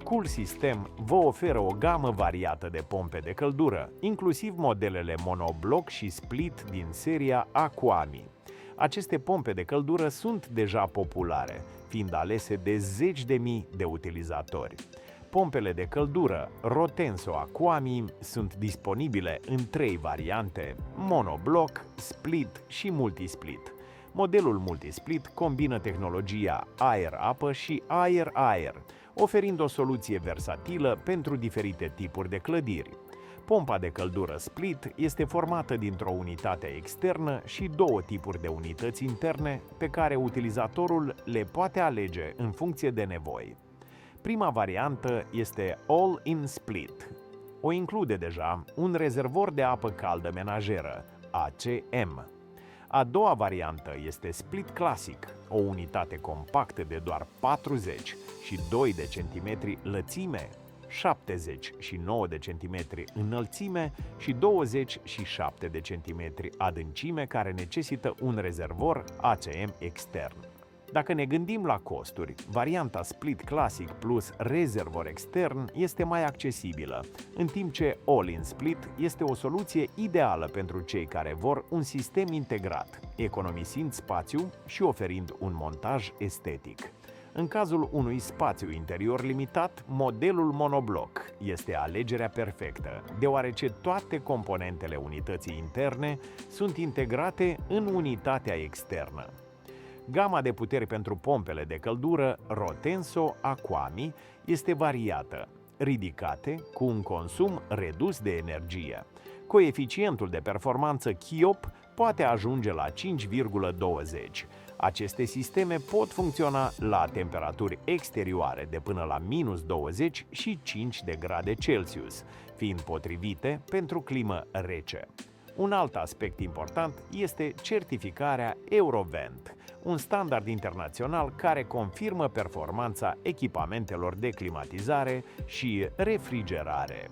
Cool System vă oferă o gamă variată de pompe de căldură, inclusiv modelele monobloc și split din seria Aquami. Aceste pompe de căldură sunt deja populare, fiind alese de zeci de mii de utilizatori. Pompele de căldură Rotenso Aquami sunt disponibile în 3 variante: monobloc, split și multisplit. Modelul multisplit combină tehnologia aer-apă și aer-aer, oferind o soluție versatilă pentru diferite tipuri de clădiri. Pompa de căldură split este formată dintr-o unitate externă și 2 tipuri de unități interne pe care utilizatorul le poate alege în funcție de nevoi. Prima variantă este All-in Split. O include deja un rezervor de apă caldă menajeră, ACM. A doua variantă este Split Classic, o unitate compactă de doar 42 de centimetri lățime, 79 de centimetri înălțime și 27 de centimetri adâncime, care necesită un rezervor ACM extern. Dacă ne gândim la costuri, varianta Split Classic plus rezervor extern este mai accesibilă, în timp ce All-in Split este o soluție ideală pentru cei care vor un sistem integrat, economisind spațiu și oferind un montaj estetic. În cazul unui spațiu interior limitat, modelul monobloc este alegerea perfectă, deoarece toate componentele unității interne sunt integrate în unitatea externă. Gama de puteri pentru pompele de căldură Rotenso Aquami este variată, ridicate, cu un consum redus de energie. Coeficientul de performanță CHIOP poate ajunge la 5,20. Aceste sisteme pot funcționa la temperaturi exterioare de până la -20 și 5 de grade Celsius, fiind potrivite pentru climă rece. Un alt aspect important este certificarea Eurovent, un standard internațional care confirmă performanța echipamentelor de climatizare și refrigerare.